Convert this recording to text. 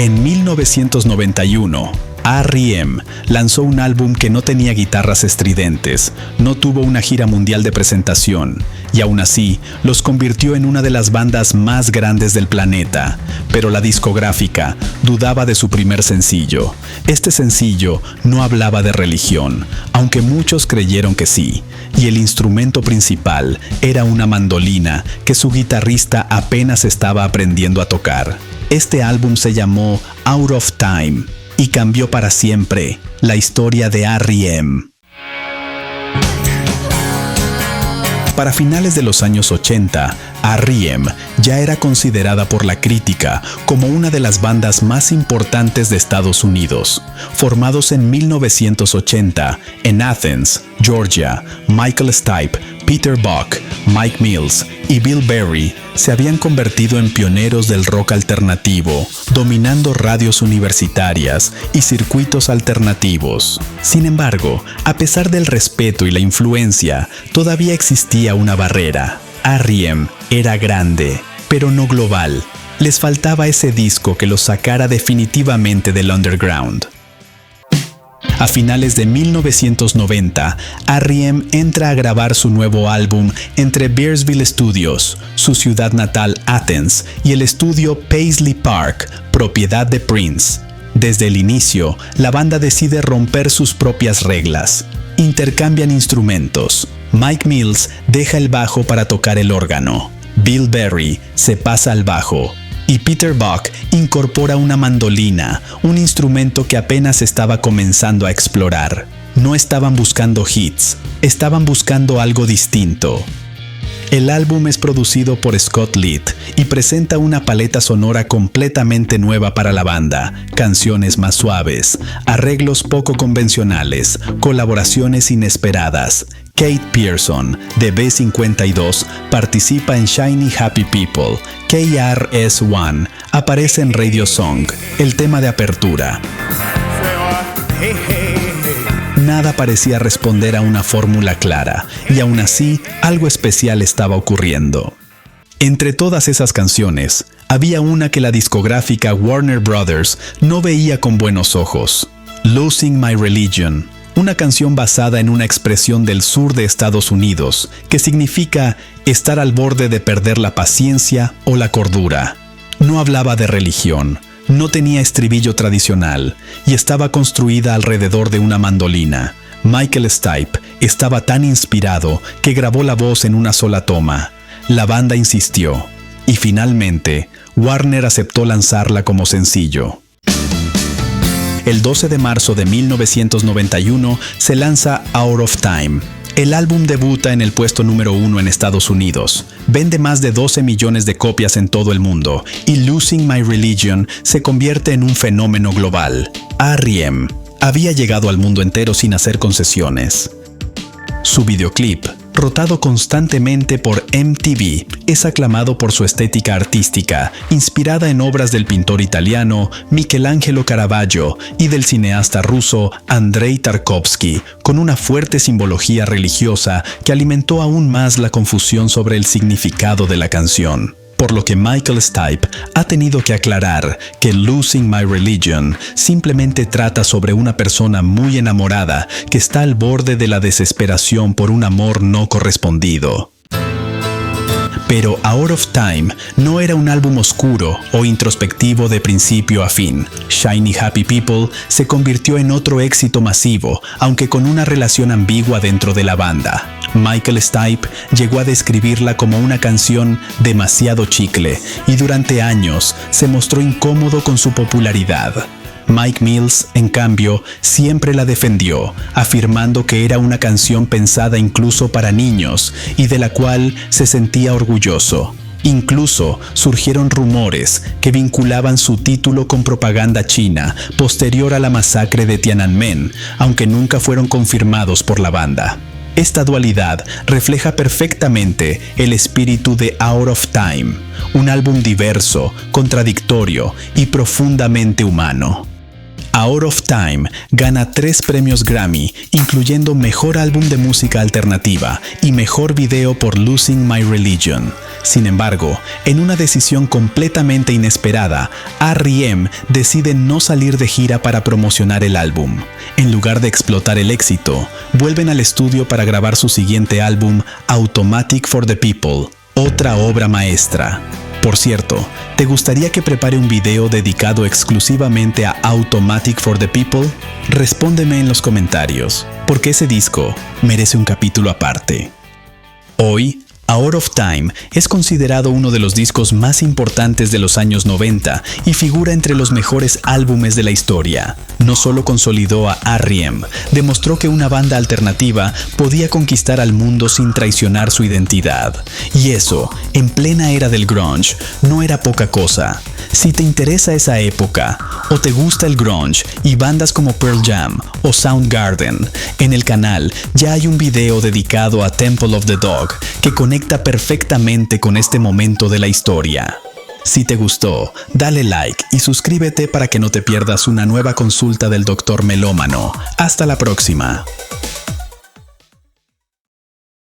En 1991, R.E.M. lanzó un álbum que no tenía guitarras estridentes, no tuvo una gira mundial de presentación, y aún así los convirtió en una de las bandas más grandes del planeta. Pero la discográfica dudaba de su primer sencillo. Este sencillo no hablaba de religión, aunque muchos creyeron que sí, y el instrumento principal era una mandolina que su guitarrista apenas estaba aprendiendo a tocar. Este álbum se llamó Out of Time y cambió para siempre la historia de R.E.M. Para finales de los años 80, R.E.M. ya era considerada por la crítica como una de las bandas más importantes de Estados Unidos. Formados en 1980 en Athens, Georgia, Michael Stipe, Peter Buck, Mike Mills y Bill Berry se habían convertido en pioneros del rock alternativo, dominando radios universitarias y circuitos alternativos. Sin embargo, a pesar del respeto y la influencia, todavía existía una barrera. R.E.M. era grande, pero no global. Les faltaba ese disco que los sacara definitivamente del underground. A finales de 1990, R.E.M. entra a grabar su nuevo álbum entre Bearsville Studios, su ciudad natal Athens, y el estudio Paisley Park, propiedad de Prince. Desde el inicio, la banda decide romper sus propias reglas. Intercambian instrumentos. Mike Mills deja el bajo para tocar el órgano. Bill Berry se pasa al bajo. Y Peter Buck incorpora una mandolina, un instrumento que apenas estaba comenzando a explorar. No estaban buscando hits, estaban buscando algo distinto. El álbum es producido por Scott Litt y presenta una paleta sonora completamente nueva para la banda, canciones más suaves, arreglos poco convencionales, colaboraciones inesperadas. Kate Pierson, de B52, participa en Shiny Happy People. KRS-One aparece en Radio Song, el tema de apertura. Nada parecía responder a una fórmula clara, y aún así, algo especial estaba ocurriendo. Entre todas esas canciones, había una que la discográfica Warner Brothers no veía con buenos ojos: Losing My Religion, una canción basada en una expresión del sur de Estados Unidos, que significa estar al borde de perder la paciencia o la cordura. No hablaba de religión, no tenía estribillo tradicional y estaba construida alrededor de una mandolina. Michael Stipe estaba tan inspirado que grabó la voz en una sola toma. La banda insistió y finalmente Warner aceptó lanzarla como sencillo. El 12 de marzo de 1991 se lanza Out of Time. El álbum debuta en el puesto número 1 en Estados Unidos. Vende más de 12 millones de copias en todo el mundo y Losing My Religion se convierte en un fenómeno global. R.E.M. había llegado al mundo entero sin hacer concesiones. Su videoclip, rotado constantemente por MTV, es aclamado por su estética artística, inspirada en obras del pintor italiano Michelangelo Caravaggio y del cineasta ruso Andrei Tarkovsky, con una fuerte simbología religiosa que alimentó aún más la confusión sobre el significado de la canción. Por lo que Michael Stipe ha tenido que aclarar que Losing My Religion simplemente trata sobre una persona muy enamorada que está al borde de la desesperación por un amor no correspondido. Pero Out of Time no era un álbum oscuro o introspectivo de principio a fin. Shiny Happy People se convirtió en otro éxito masivo, aunque con una relación ambigua dentro de la banda. Michael Stipe llegó a describirla como una canción demasiado chicle y durante años se mostró incómodo con su popularidad. Mike Mills, en cambio, siempre la defendió, afirmando que era una canción pensada incluso para niños y de la cual se sentía orgulloso. Incluso surgieron rumores que vinculaban su título con propaganda china posterior a la masacre de Tiananmen, aunque nunca fueron confirmados por la banda. Esta dualidad refleja perfectamente el espíritu de Out of Time, un álbum diverso, contradictorio y profundamente humano. Out of Time gana 3 premios Grammy, incluyendo Mejor Álbum de Música Alternativa y Mejor Video por Losing My Religion. Sin embargo, en una decisión completamente inesperada, R.E.M. decide no salir de gira para promocionar el álbum. En lugar de explotar el éxito, vuelven al estudio para grabar su siguiente álbum, Automatic for the People, otra obra maestra. Por cierto, ¿te gustaría que prepare un video dedicado exclusivamente a Automatic for the People? Respóndeme en los comentarios, porque ese disco merece un capítulo aparte. Hoy, Out of Time es considerado uno de los discos más importantes de los años 90 y figura entre los mejores álbumes de la historia. No solo consolidó a R.E.M., demostró que una banda alternativa podía conquistar al mundo sin traicionar su identidad. Y eso, en plena era del grunge, no era poca cosa. Si te interesa esa época, o te gusta el grunge y bandas como Pearl Jam o Soundgarden, en el canal ya hay un video dedicado a Temple of the Dog que conecta perfectamente con este momento de la historia. Si te gustó, dale like y suscríbete para que no te pierdas una nueva consulta del Dr. Melómano. Hasta la próxima.